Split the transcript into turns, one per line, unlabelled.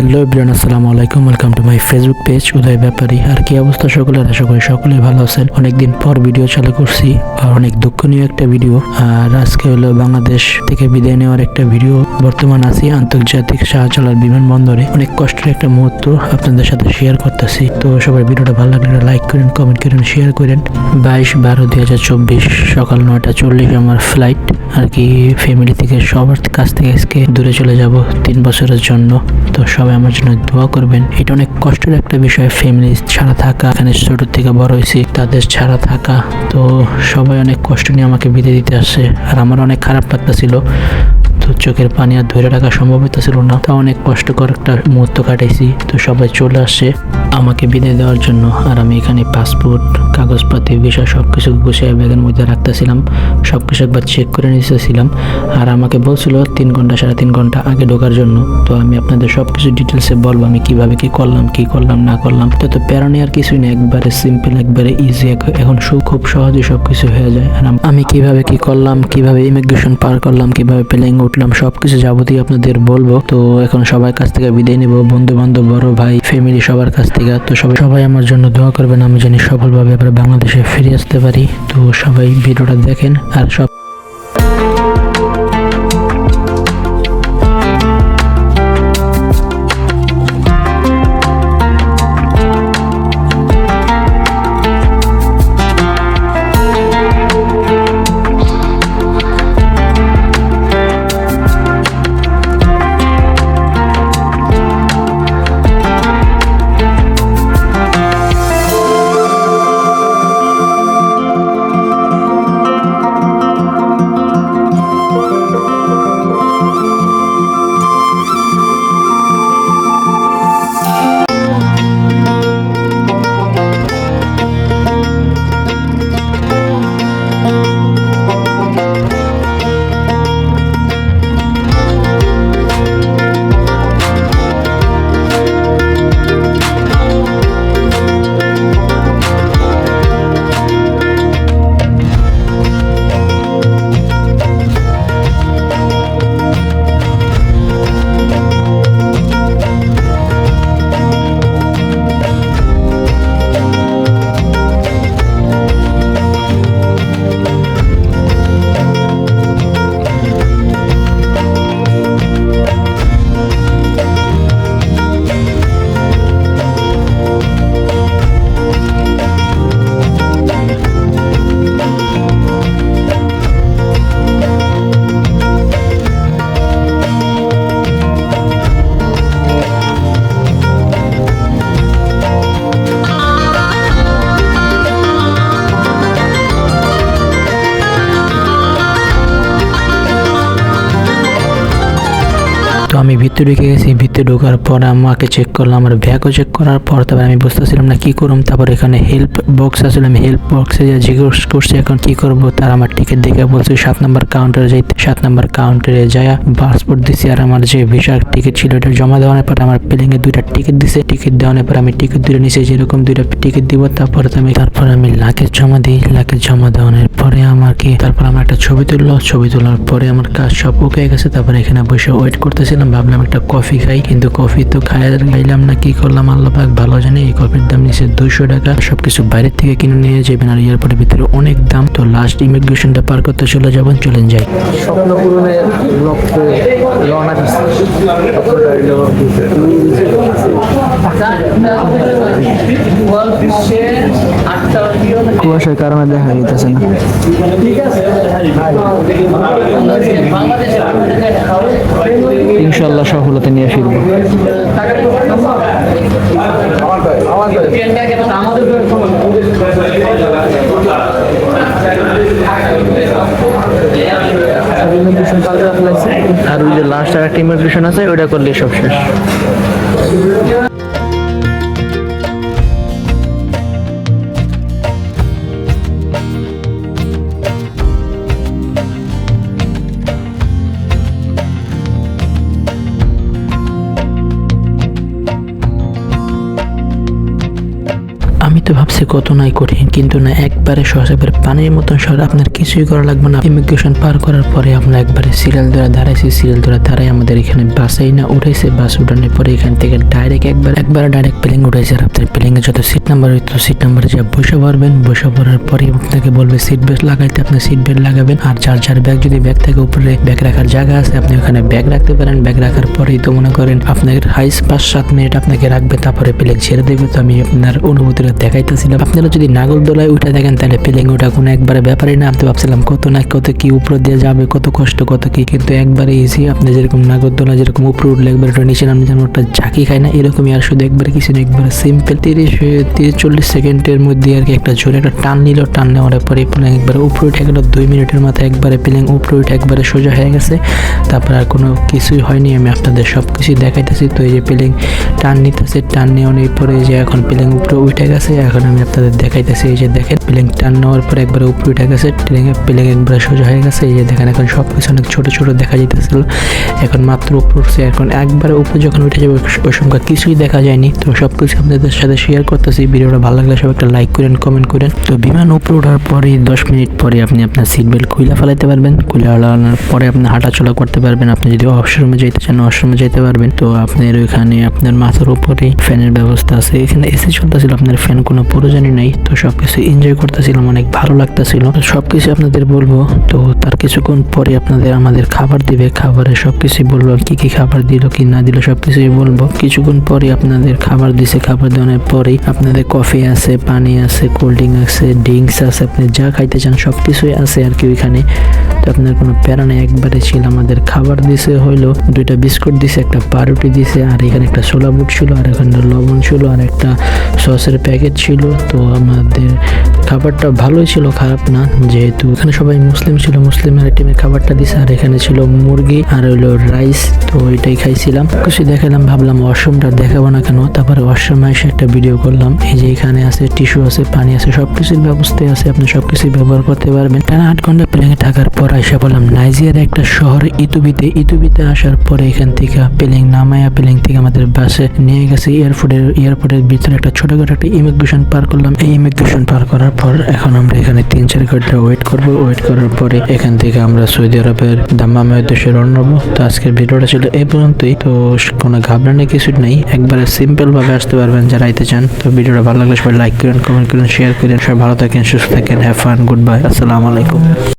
Hello everyone, আসসালামু আলাইকুম। Welcome to my Facebook page Uday Bepari. আর কি অবস্থা সকলের? আশা করি সকলেই ভালো আছেন। অনেকদিন পর ভিডিও চালু করছি আর অনেক দুঃখনীয় একটা ভিডিও। আর আজকে হলো বাংলাদেশ থেকে বিদায় নেওয়ার একটা ভিডিও। বর্তমান আছি আন্তর্জাতিক শাহজালাল বিমানবন্দরে। অনেক কষ্টের একটা মুহূর্ত আপনাদের সাথে শেয়ার করতেছি। তো সবাই ভিডিওটা ভালো লাগলে লাইক করেন, কমেন্ট করেন, শেয়ার করেন। 22/12/2024 সকাল 9:40 আমার ফ্লাইট। আর কি ফ্যামিলি থেকে সবার কাছ থেকে আজকে দূরে চলে যাব 3 বছরের জন্য। তো সবাই আমার জন্য দোয়া করবেন। এটা অনেক কষ্টের একটা বিষয়, ফ্যামিলি ছাড়া থাকা। এখানে ছোট থেকে বড় হয়েছি, তাদের ছাড়া থাকা। তো সবাই অনেক কষ্ট নিয়ে আমাকে বিদায় দিতে আসছে আর আমার অনেক খারাপ লাগতেছিল। তো চোখের পানি আর ধরে রাখা সম্ভব হইতেছিল না। তা অনেক কষ্টকর একটা মুহূর্ত কাটাইছি। তো সবাই চলে আসছে আমাকে বিদায় দেওয়ার জন্য। আর আমি এখানে পাসপোর্ট, কাগজপাতি, ভিসা সবকিছু গুছিয়ে ব্যাগের মধ্যে রাখতেছিলাম। সবকিছু একবার চেক করে নিতেছিলাম। আর আমাকে বলছিল 3 ঘন্টা 3.5 ঘন্টা আগে ঢোকার জন্য। তো আমি আপনাদের সবকিছু ডিটেলসে বলবো আমি কিভাবে কি করলাম না করলাম। তো প্যারা নেওয়ার কিছুই না, একবারে সিম্পল, একবারে ইজি। এখন খুব সহজে সবকিছু হয়ে যায়। আর আমি কিভাবে কি করলাম, কিভাবে ইমিগ্রেশন পার করলাম, কিভাবে প্লেন উঠলাম, সবকিছু যাবতীয় আপনাদের বলবো। তো এখন সবার কাছ থেকে বিদায় নেব, বন্ধু বান্ধব, বড় ভাই, ফ্যামিলি সবার কাছ থেকে। তো সবাই আমার জন্য দোয়া করবেন, আমি জানি সফলভাবে এবার বাংলাদেশে ফিরে আসতে পারি। তো সবাই ভিডিওটা দেখেন আর সব তো আমি ভিতরে ঢুকে গেছি। ভিতরে ঢোকার পর আমাকে চেক করলাম, আমার ব্যাগও চেক করার পর তারপর আমি বুঝতেছিলাম না কি করুম। তারপর এখানে হেল্প বক্স আসলে, আমি হেল্প বক্সে যা জিজ্ঞেস করছি এখন কি করবো। তার আমার টিকিট দেখে বলছে 7 নম্বর কাউন্টারে যাইতে। 7 নম্বর কাউন্টারে যায় পাসপোর্ট দিছি আর আমার যে ভিসার টিকিট ছিল এটা জমা দেওয়ার পর আমার প্লেনে 2টা টিকিট দিছে। টিকিট দেওয়ার পর আমি টিকিট দুটো নিচে যেরকম 2টা টিকিট দিব। তারপর আমি লাগেজ জমা দিই। লাগেজ জমা দেওয়ানোর পরে তারপর আমার একটা ছবি তুললো। ছবি তোলার পরে আমার কাজ সব ওকে গেছে। তারপরে এখানে বসে ওয়েট করতেছিলাম, ভাবলাম একটা কফি খাই, কিন্তু কফি তো খাইলাম না। কি করলাম আল্লাহ পাক ভালো জানে। এই কফির দাম নিচে 200 টাকা। সবকিছু বাইরের থেকে কিনে নিয়ে যাবেন আর এয়ারপোর্টের ভিতরে অনেক দাম। তো লাস্ট ইমিগ্রেশনটা পার করতে চলে যাবেন, চলেন যাই।
স্বপ্ন পূরণের লক্ষ্যে রওনা দিচ্ছি। কুয়াশার কারণে দেখা যেতেছে না। ইনশাল্লাহ সফলতা নিয়ে ফিরবো। আর ওই যে লাস্ট আর একটা ইমিগ্রেশন আছে, ওইটা করলে সব শেষ।
আমি তো ভাবছি লাগতেছে কত নাই কঠিন, কিন্তু না একবারে সহজ, একবারে পানির মতন সহজ। আপনার কিছুই করা লাগবে না। ইমিগ্রেশন পার করার পরে আমরা একবারে সিরিয়াল ধরে দাঁড়াইছি, সিরিয়াল ধরে দাঁড়াই আমাদের এখানে বাসেই না উঠেছে। বাস উঠানোর পরে এখান থেকে ডাইরেক্ট একবার ডাইরেক্ট প্লেন উঠেছে। আর আপনার প্লেনে যত সিট নাম্বার হইতো সিট নাম্বারে যা বসে পড়বেন, বসে পড়ার পরে আপনাকে বলবে সিট বেল্ট লাগাইতে, আপনি সিট বেল্ট লাগাবেন। আর যার ব্যাগ, যদি ব্যাগ থেকে উপরে ব্যাগ রাখার জায়গা আছে আপনি ওখানে ব্যাগ রাখতে পারেন। ব্যাগ রাখার পরেই তো মনে করেন আপনার হাইস 5-7 মিনিট আপনাকে রাখবে, তারপরে প্লেন ছেড়ে দেবে। তো আমি আপনার অনুভূতিটা দেখাইতেছিলাম। আপনারা যদি নাগরদোলায় উঠে দেখেন তাহলে প্লেন ওঠা কোনো একবারে ব্যাপারই না। আমি ভাবছিলাম কত না কত কি উপরে দিয়ে যাবে, কত কষ্ট কত কি, কিন্তু একবারে ইজি। আপনি যেরকম নাগরদোলা যেরকম উপরে উঠলে একবার নিচে নামলে যেমন একটা ঝাঁকি খায় না, এরকমই। আর শুধু একবারে কিছু না, একবারে সিম্পল 30-40 সেকেন্ডের মধ্যে আর কি একটা জোরে একটা টান নিল। টান নেওয়ার পরে প্লেন একবারে উপরে উঠে গেল। 2 মিনিটের মাথায় একবারে প্লেন উপরে উঠে একবারে সোজা হয়ে গেছে। তারপর আর কোনো কিছুই হয়নি। আমি আপনাদের সব কিছুই দেখাইতেছি। তো এই যে প্লেন টান নিতেছে, টান নেওয়ার পরে যে এখন প্লেন উপরে উঠে গেছে। এখন আমি আপনাদের দেখাইতেছি। এই যে দেখেন প্লেন টান নেওয়ার পরে একবারে উপরে উঠে গেছে, প্লেন একবারে সোজা হয়ে গেছে। এই যে দেখেন এখন সব কিছু অনেক ছোট ছোট দেখা যাইতেছিল। এখন মাত্র উপরে উঠছে। এখন একবারে উপরে যখন উঠে যাবে ওই সংখ্যা কিছুই দেখা যায়নি। তো সব কিছু আপনাদের সাথে শেয়ার করতেছি। ভিডিওটা ভালো লাগলে সব একটা লাইক করেন, কমেন্ট করেন। তো বিমান উপরে ওঠার পরে 10 মিনিট পরে আপনি আপনার সিট বেল্ট খুলে ফেলাইতে পারবেন। খুলে ফেলানোর পরে আপনি হাঁটাচলা করতে পারবেন। আপনি যদি ওয়াশরুমে যাইতে চান ওয়াশরুমে যাইতে পারবেন। তো আপনার ওইখানে আপনার মাথার উপরে ফ্যানের ব্যবস্থা আছে। এখানে এসি চলতেছিল, আপনার ফ্যান কোনো প্রয়োজনই নাই। তো সবকিছু এনজয় করতেছিলাম, অনেক ভালো লাগতেছিল। সবকিছু আপনাদের বলবো। তো তার কিছুক্ষণ পরে আপনাদের আমাদের খাবার দিবে। খাবারের সবকিছুই বলবো, কি কি খাবার দিল কি না দিল সবকিছুই বলবো। কিছুক্ষণ পরে আপনাদের খাবার দিছে। খাবার দেওয়ার পরেই আপনাদের কফি আছে, পানি আছে, কোল্ড ড্রিঙ্ক আছে, ড্রিঙ্কস আছে, আপনি যা খাইতে চান সবকিছুই আছে আর কি ওইখানে। তো আপনার কোনো প্যারা নেই, একবারে ছিল। আমাদের খাবার দিছে হইলো 2টা বিস্কুট দিছে, একটা পাউরুটি দিছে, আর এখানে একটা ছোলা বুট ছিল, আর এখানে লবণ ছিল, আর একটা সসের প্যাকেট ছিল। তো আমাদের খাবারটা ভালোই ছিল, খারাপ না। যেহেতু এখানে সবাই মুসলিম ছিল, মুসলিম আইটেমের খাবারটা দিছে। আর এখানে ছিল মুরগি আর হইলো রাইস। তো এটাই খাইছিলাম। কিছু দেখালাম, ভাবলাম ওয়াশরুমটা দেখাবো না কেন। তারপরে ওয়াশরুমে এসে একটা ভিডিও করলাম। এই যে এখানে আছে টিস্যু আছে, পানি আছে, সবকিছুর ব্যবস্থাই আছে। আপনি সবকিছুই ব্যবহার করতে পারবেন। টানা 8 ঘন্টা প্লেনে থাকার পর আইসা বললাম নাইজেরিয়ার একটা শহর ইতুবিতে আসার পরে এখান থেকে প্লেন নামায়া প্লেন থেকে আমাদের বাসে নিয়ে গেছে এয়ারপোর্টের ভিতরে একটা ছোটখাটো একটা ইমিগ্রেশন পার করলাম। এই ইমিগ্রেশন পার করার পর এখন আমরা এখানে 3-4 ঘন্টা ওয়েট করব। ওয়েট করার পরে এখান থেকে আমরা সৌদি আরবের দাম্মামের উদ্দেশ্যে রওনা হবো। তো আজকের ভিডিওটা ছিল এই পর্যন্তই। তো কোনো ঘাবড়ানোর কিছু নেই, একবারে সিম্পল ভাবে আসতে পারবেন যারা আইতে চান। তো ভিডিওটা ভালো লাগলে সবাই লাইক করেন, কমেন্ট করেন, শেয়ার করেন। সবাই ভালো থাকেন, সুস্থ থাকেন। হ্যাভ ফান, গুড বাই, আসসালামু আলাইকুম।